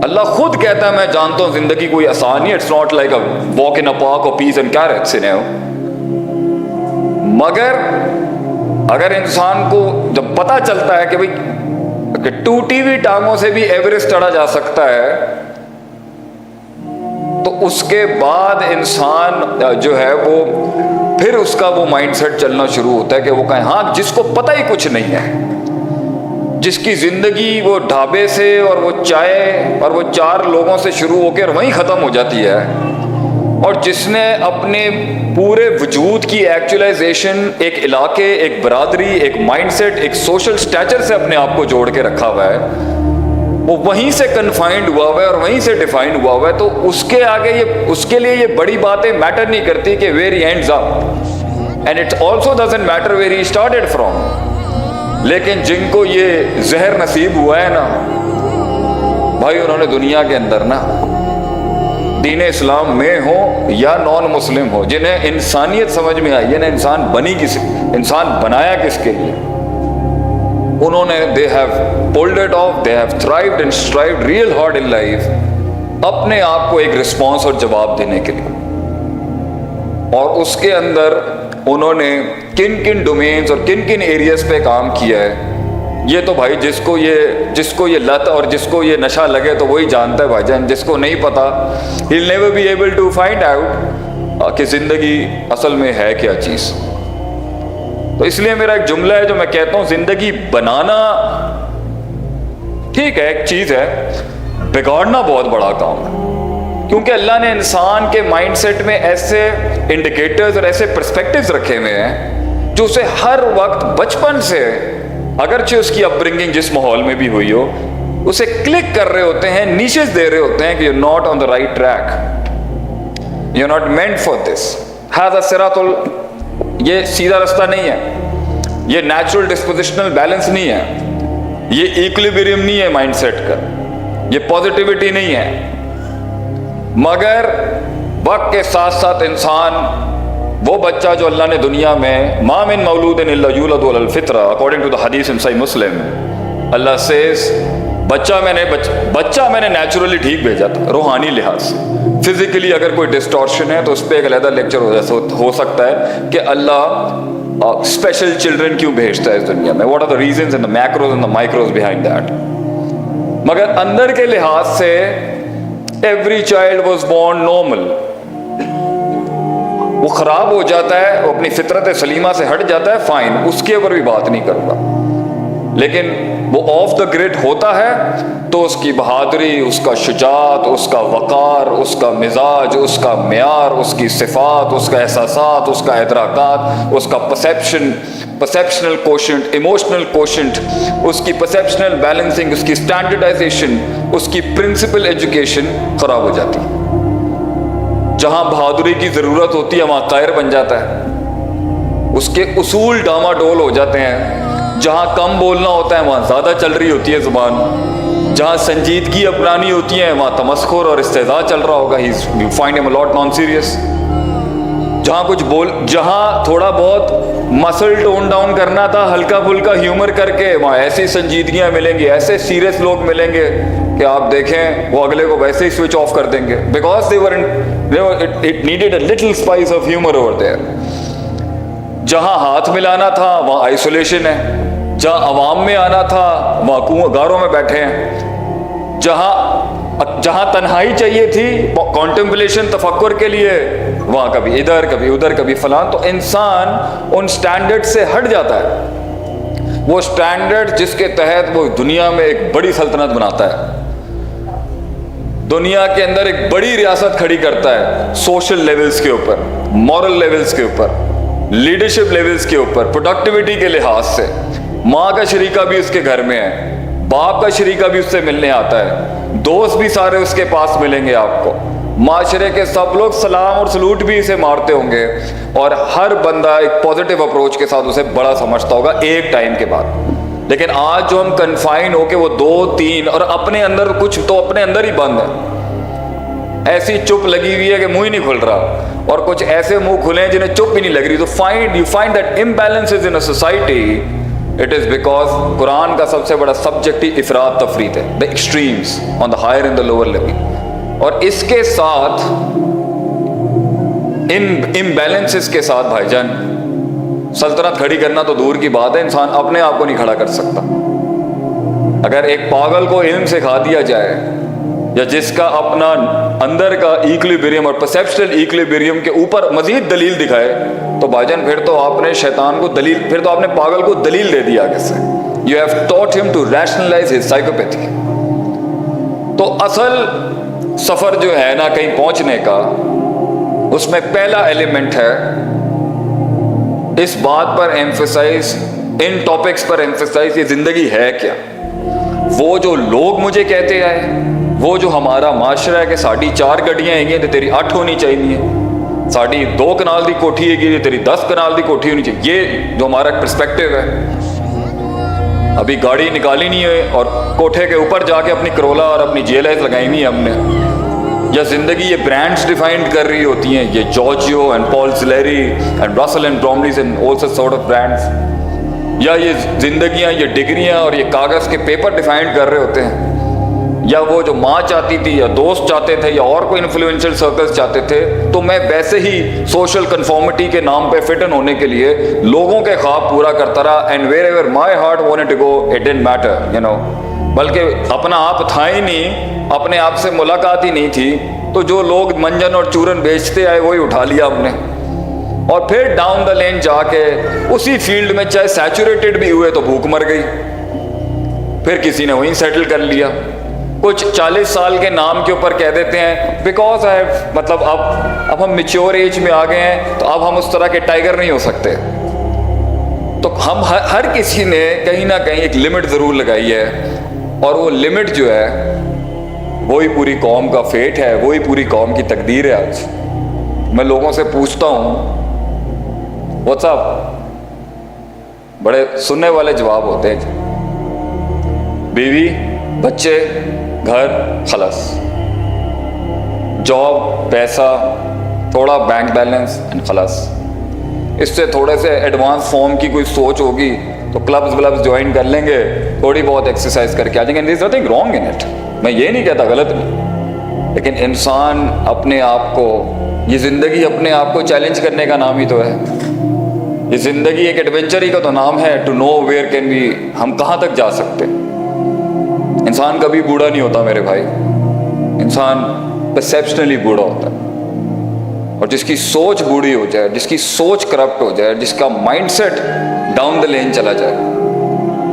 اللہ خود کہتا ہے میں جانتا ہوں زندگی کوئی آسان نہیں, it's not like a walk in a park اور پیس اینڈ کیرٹس ان ہے. مگر اگر انسان کو جب پتہ چلتا ہے کہ بھئی کہ ٹوٹی ہوئی ٹانگوں سے بھی ایوریسٹ چڑھا جا سکتا ہے, تو اس کے بعد انسان جو ہے وہ پھر اس کا وہ مائنڈ سیٹ چلنا شروع ہوتا ہے کہ وہ کہیں ہاں جس کو پتہ ہی کچھ نہیں ہے, جس کی زندگی وہ ڈھابے سے اور وہ چائے اور وہ 4 لوگوں سے شروع ہو کے اور وہیں ختم ہو جاتی ہے, اور جس نے اپنے پورے وجود کی ایکچولائزیشن ایک علاقے, ایک برادری, ایک مائنڈ سیٹ, ایک سوشل سٹیچر سے اپنے آپ کو جوڑ کے رکھا ہوا ہے, وہ وہیں سے کنفائنڈ ہوا ہوا ہے اور وہیں سے ڈیفائنڈ ہوا ہوا ہے, تو اس کے آگے اس کے لیے یہ بڑی باتیں میٹر نہیں کرتی کہ where he ends up, and it also doesn't matter where he started from. لیکن جن کو یہ زہر نصیب ہوا ہے نا بھائی, انہوں نے دنیا کے اندر نا دین اسلام میں ہو یا نان مسلم ہو, جنہیں انسانیت سمجھ میں آئی ہے نا, انسان بنایا کس کے لیے, انہوں نے they have pulled it off, they have thrived and strived real hard in life اپنے آپ کو ایک رسپانس اور جواب دینے کے لیے. اور اس کے اندر انہوں نے کن کن ڈومینز اور کن کن ایریاز پہ کام کیا ہے, یہ تو بھائی جس کو یہ لت اور جس کو یہ نشہ لگے تو وہی جانتا ہے بھائی جان, جس کو نہیں پتا he'll never be able to find out کہ زندگی اصل میں ہے کیا چیز. تو اس لیے میرا ایک جملہ ہے جو میں کہتا ہوں, زندگی بنانا ٹھیک ہے ایک چیز ہے, بگاڑنا بہت بڑا کام ہے, کیونکہ اللہ نے انسان کے مائنڈ سیٹ میں ایسے انڈیکیٹرز اور ایسے پرسپیکٹیوز رکھے ہوئے ہیں جو اسے ہر وقت بچپن سے, اگرچہ اس کی اپ برنگنگ جس ماحول میں بھی ہوئی ہو, اسے کلک کر رہے ہوتے ہیں, نیشز دے رہے ہوتے ہیں کہ you're not on the right track, you're not meant for this, هذا صراط یہ سیدھا رستہ نہیں ہے, یہ نیچرل ڈسپوزیشنل بیلنس نہیں ہے, یہ ایکولیبریم نہیں ہے مائنڈ سیٹ کا, یہ پازیٹیوٹی نہیں ہے. مگر وقت کے ساتھ ساتھ انسان وہ بچہ جو اللہ نے دنیا میں ما من مولود الا یولد علی الفطرہ اکارڈنگ ٹو دا حدیث ان صحیح مسلم, اللہ سیز بچہ میں نے نیچرلی ٹھیک بھیجا تھا روحانی لحاظ سے. فزیکلی اگر کوئی ڈسٹورشن ہے تو اس پہ ایک علیحدہ لیکچر ہو سکتا ہے کہ اللہ اسپیشل چلڈرن کیوں بھیجتا ہے اس دنیا میں, what are the reasons and the macros and the micros behind that. مگر اندر کے لحاظ سے every child was born normal. وہ خراب ہو جاتا ہے, وہ اپنی فطرت سلیمہ سے ہٹ جاتا ہے, فائن, اس کے اوپر بھی بات نہیں کروں گا, لیکن وہ آف دا گریڈ ہوتا ہے تو اس کی بہادری, اس کا شجاعت, اس کا وقار, اس کا مزاج, اس کا معیار, اس کی صفات, اس کا احساسات, اس کا ادراکات, اس کا پرسیپشنل کوشنٹ, ایموشنل کوشنٹ, اس کی پرسیپشنل بیلنسنگ, اس کی اسٹینڈرڈائزیشن, اس کی پرنسپل ایجوکیشن خراب ہو جاتی ہے. جہاں بہادری کی ضرورت ہوتی ہے وہاں طائر بن جاتا ہے, اس کے اصول ڈاما ڈول ہو جاتے ہیں. جہاں کم بولنا ہوتا ہے وہاں زیادہ چل رہی ہوتی ہے زبان, جہاں سنجیدگی اپنانی ہوتی ہے وہاں تمسخر اور استہزاء چل رہا ہوگا, you find him a lot non-serious. جہاں تھوڑا بہت مسل ٹون ڈاؤن کرنا تھا, ہلکا پھلکا ہیومر کر کے, وہاں ایسی سنجیدگیاں ملیں گی, ایسے سیریس لوگ ملیں گے کہ آپ دیکھیں وہ اگلے کو ویسے ہی سوئچ آف کر دیں گے, because it needed a little spice of humor over there. جہاں ہاتھ ملانا تھا وہاں آئسولیشن ہے, جہاں عوام میں آنا تھا وہاں غاروں میں بیٹھے ہیں, جہاں تنہائی چاہیے تھی کانٹمپلیشن تفکر کے لیے وہاں کبھی ادھر کبھی ادھر کبھی فلان. تو انسان ان سٹینڈرڈ سے ہٹ جاتا ہے, وہ سٹینڈرڈ جس کے تحت وہ دنیا میں ایک بڑی سلطنت بناتا ہے, دنیا کے اندر ایک بڑی ریاست کھڑی کرتا ہے, سوشل لیولز کے اوپر, مورل لیولز کے اوپر, لیڈرشپ لیولز کے اوپر, پروڈکٹیوٹی کے لحاظ سے. ماں کا شریکہ بھی اس کے گھر میں ہے, باپ کا شریکہ بھی اس سے ملنے آتا ہے, دوست بھی سارے اس کے پاس ملیں گے آپ کو, معاشرے کے سب لوگ سلام اور سلوٹ بھی اسے مارتے ہوں گے, اور ہر بندہ ایک پازیٹیو اپروچ کے ساتھ اسے بڑا سمجھتا ہوگا ایک ٹائم کے بعد. لیکن آج جو ہم کنفائن ہو کے وہ 2-3 اور اپنے اندر کچھ تو اپنے اندر ہی بند ہے, ایسی چپ لگی ہوئی ہے کہ منہ ہی نہیں کھل رہا, اور کچھ ایسے منہ کھلے ہیں جنہیں چپ ہی نہیں لگ رہی. تو you find that imbalances in a society It is because قرآن کا سب سے بڑا سبجیکٹ ہی افراد تفریط ہے, the extremes on the higher and the lower level. اور اس کے ساتھ ان امبیلنسز کے ساتھ بھائی جان سلطنت کھڑی کرنا تو دور کی بات ہے, انسان اپنے آپ کو نہیں کھڑا کر سکتا. اگر ایک پاگل کو علم سکھا دیا جائے یا جس کا اپنا اندر کا ایکولیبریم اور پرسیپشنل ایکولیبریم کے اوپر مزید دلیل دکھائے تو بھائی جان پھر تو آپ نے شیطان کو دلیل, پھر تو آپ نے پاگل کو دلیل دے دی آگے سے. یو ہیو ٹاٹ ہم ٹو ریشنلائز ہز سائیکوپیتھی. تو اصل سفر جو ہے نا کہیں پہنچنے کا, اس میں پہلا ایلیمنٹ ہے اس بات پر ایمفسائز, ان ٹاپکس پر ایمفسائز, یہ زندگی ہے کیا. وہ جو لوگ مجھے کہتے آئے, وہ جو ہمارا معاشرہ ہے کہ ساڑھی 4 گڈیاں ہیں تو تیری 8 ہونی چاہیے, ساڑھی 2 کنال دی کوٹھی ہے تو تیری 10 کنال دی کوٹھی ہونی چاہیے, یہ جو ہمارا پرسپیکٹیو ہے. ابھی گاڑی نکالی نہیں ہے اور کوٹھے کے اوپر جا کے اپنی کرولا اور اپنی جی ایل ایس لگائی نہیں ہم نے. یا زندگی یہ برانڈز ڈیفائنڈ کر رہی ہوتی ہیں, یہ Giorgio and Pal Zileri and Russell and Bromleys and all such sort of brands. یا یہ زندگیاں, یہ ڈگریاں اور یہ کاغذ کے پیپر ڈیفائنڈ کر رہے ہوتے ہیں. یا وہ جو ماں چاہتی تھی یا دوست چاہتے تھے یا اور کوئی انفلوئنشل سرکلز چاہتے تھے, تو میں ویسے ہی سوشل کنفارمٹی کے نام پہ فٹ ان ہونے کے لیے لوگوں کے خواب پورا کرتا رہا. And wherever my heart wanted to go it didn't matter, you know. بلکہ اپنا آپ تھا ہی نہیں, اپنے آپ سے ملاقات ہی نہیں تھی, تو جو لوگ منجن اور چورن بیچتے آئے وہی اٹھا لیا ہم نے. اور پھر ڈاؤن دا لین جا کے اسی فیلڈ میں چاہے سیچوریٹڈ بھی ہوئے تو بھوک مر گئی, پھر کسی نے وہیں سیٹل کر لیا. کچھ 40 سال کے نام کے اوپر کہہ دیتے ہیں بیکاز مطلب اب ہم میچور ایج میں آ گئے ہیں تو اب ہم اس طرح کے ٹائیگر نہیں ہو سکتے. تو ہم ہر کسی نے کہیں نہ کہیں ایک لمٹ ضرور لگائی ہے, اور وہ لمٹ جو ہے وہی پوری قوم کا فیٹ ہے, وہی پوری قوم کی تقدیر ہے. آج میں لوگوں سے پوچھتا ہوں واٹس اپ, بڑے سننے والے جواب ہوتے ہیں, بیوی بچے گھر خلاص, جاب پیسہ تھوڑا بینک بیلنس خلاص. اس سے تھوڑے سے ایڈوانس فارم کی کوئی سوچ ہوگی تو کلبز جوائن کر لیں گے, تھوڑی بہت ایکسرسائز کر کے آ جائیں گے. There is nothing wrong in it, میں یہ نہیں کہتا غلط نہیں, لیکن انسان اپنے آپ کو, یہ زندگی اپنے آپ کو چیلنج کرنے کا نام ہی تو ہے. یہ زندگی ایک ایڈونچر ہی کا تو نام ہے, to know where can be, ہم کہاں تک جا سکتے. انسان کبھی بوڑھا نہیں ہوتا میرے بھائی, انسان پرسیپشنلی بوڑھا ہوتا ہے. اور جس کی سوچ بوڑھی ہو جائے, جس کی سوچ کرپٹ ہو جائے, جس کا مائنڈ سیٹ ڈاؤن دا لین چلا جائے,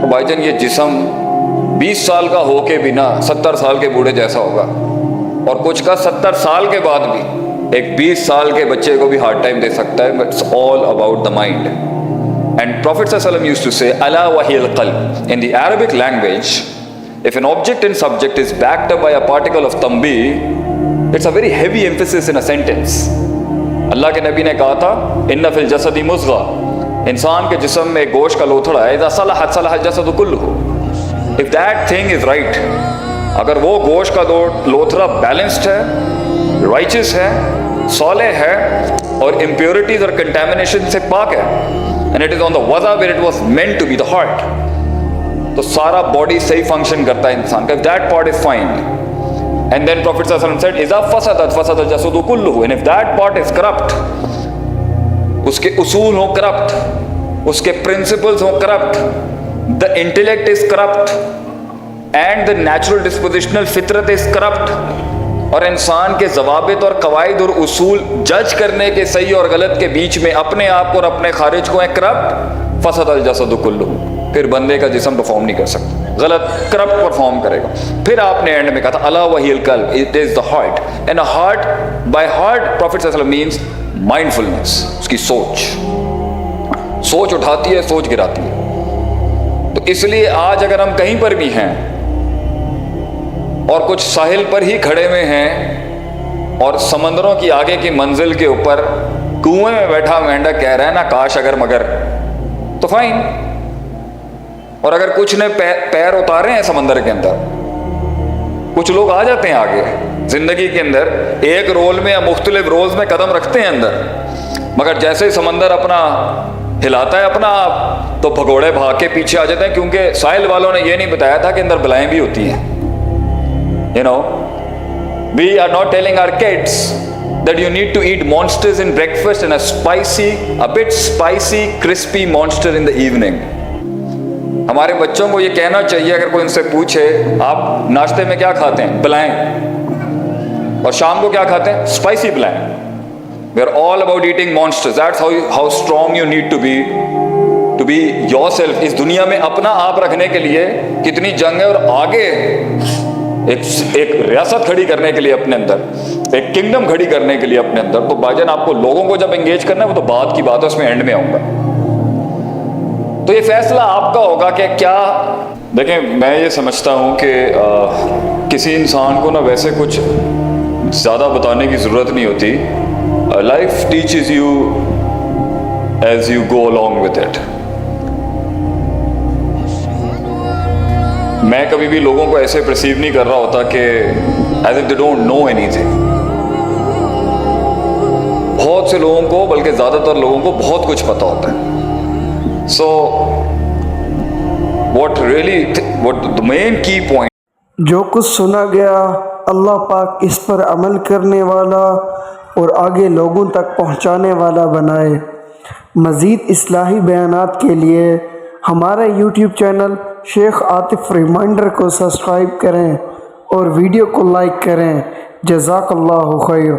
تو بھائی جان یہ جسم 20 سال کا ہو کے بھی نا 70 سال کے بوڑھے جیسا ہوگا. اور کچھ کا 70 سال کے بعد بھی ایک 20 سال کے بچے کو بھی ہارڈ ٹائم دے سکتا ہے. But it's all about the mind. And prophet صلی اللہ علیہ وسلم یوزڈ ٹو سے الا وہی القلب. In the Arabic language if an object and subject is backed up by a particle of tanbih, it's a very heavy emphasis in a sentence. اللہ کے نبی نے کہا تھا ان فی الجسد مضغہ, انسان کے جسم میں گوشت کا لوتھڑا ہے, اذا صلحت صلح الجسد کلہ. if that thing is right, اگر وہ گوشت کا لوتھڑا بیلنسڈ ہے, رائچس ہے, صالح ہے, اور امپیورٹیز اور کنٹامنیشن سے پاک ہے, and it is on the وضع where it was meant to be, the heart, تو سارا باڈی صحیح فنکشن کرتا ہے انسان کا. if that part is fine, and then Prophet صلی اللہ علیہ وسلم said اذا فسدت فسد الجسد کلہ, and if that part is corrupt, اس کے اصول ہوں کرپٹ, اس کے پرنسپلز ہوں corrupt, the intellect is corrupt, and the natural dispositional فطرت is corrupt, اور انسان کے ضوابط اور قواعد اور اصول جج کرنے کے صحیح اور غلط کے بیچ میں اپنے آپ کو اور اپنے خارج کو ہے کرپٹ, فسد الجسد کلہ, پھر بندے کا جسم پرفارم نہیں کر سکتا, غلط کرپٹ پرفارم کرے گا. پھر آپ نے اینڈ میں کہا تھا الا وہی القلب, it is the heart. And heart, by heart prophet صلی اللہ علیہ وسلم مینس مائنڈفلنس, اس کی سوچ اٹھاتی ہے, سوچ گراتی ہے. تو اس لیے آج اگر ہم کہیں پر بھی ہیں اور کچھ ساحل پر ہی کھڑے ہوئے ہیں اور سمندروں کی آگے کی منزل کے اوپر کنویں میں بیٹھا مینڈک کہہ رہا ہے نا کاش اگر مگر, تو فائن. اور اگر کچھ نے پیر اتارے ہیں سمندر کے اندر, کچھ لوگ آ جاتے ہیں آگے زندگی کے اندر, ایک رول میں یا مختلف رولز میں قدم رکھتے ہیں اندر, مگر جیسے ہی سمندر اپنا ہلاتا ہے اپنا آپ تو بھگوڑے بھاگ کے پیچھے آ جاتے ہیں، کیونکہ ساحل والوں نے یہ نہیں بتایا تھا کہ اندر بلائیں بھی ہوتی ہیں. We are not telling our kids that you need to eat monsters in breakfast and a bit spicy, crispy monster in the evening. ہمارے بچوں کو یہ کہنا چاہیے اگر کوئی ان سے پوچھے آپ ناشتے میں کیا کھاتے ہیں؟ بلائیں. اور شام کو کیا کھاتے ہیں؟ اسپائسی بلائیں. We are all about eating monsters. That's how strong you need to be yourself. اس دنیا میں اپنا آپ رکھنے کے لیے کتنی جنگ ہے، اور آگے ایک ریاست کھڑی کرنے کے لیے اپنے اندر، ایک کنگڈم کھڑی کرنے کے لیے اپنے اندر. تو بھائی جان آپ کو لوگوں کو جب انگیج کرنا ہے وہ تو بعد کی بات ہے، اس میں اینڈ میں آؤں گا. تو یہ فیصلہ آپ کا ہوگا کہ کیا. دیکھیں میں یہ سمجھتا ہوں کہ کسی انسان کو نا ویسے کچھ زیادہ بتانے کی ضرورت نہیں ہوتی. Life teaches you as you go along with it. میں کبھی بھی لوگوں کو ایسے پرسیو نہیں کر رہا ہوتا کہ as if they don't know اینی تھنگ. بہت سے لوگوں کو، بلکہ زیادہ تر لوگوں کو بہت کچھ پتا ہوتا ہے. سو what the main key point. جو کچھ سنا گیا اللہ پاک اس پر عمل کرنے والا اور آگے لوگوں تک پہنچانے والا بنائے. مزید اصلاحی بیانات کے لیے ہمارا یوٹیوب چینل شیخ عاطف ریمائنڈر کو سبسکرائب کریں اور ویڈیو کو لائک کریں. جزاک اللہ خیر.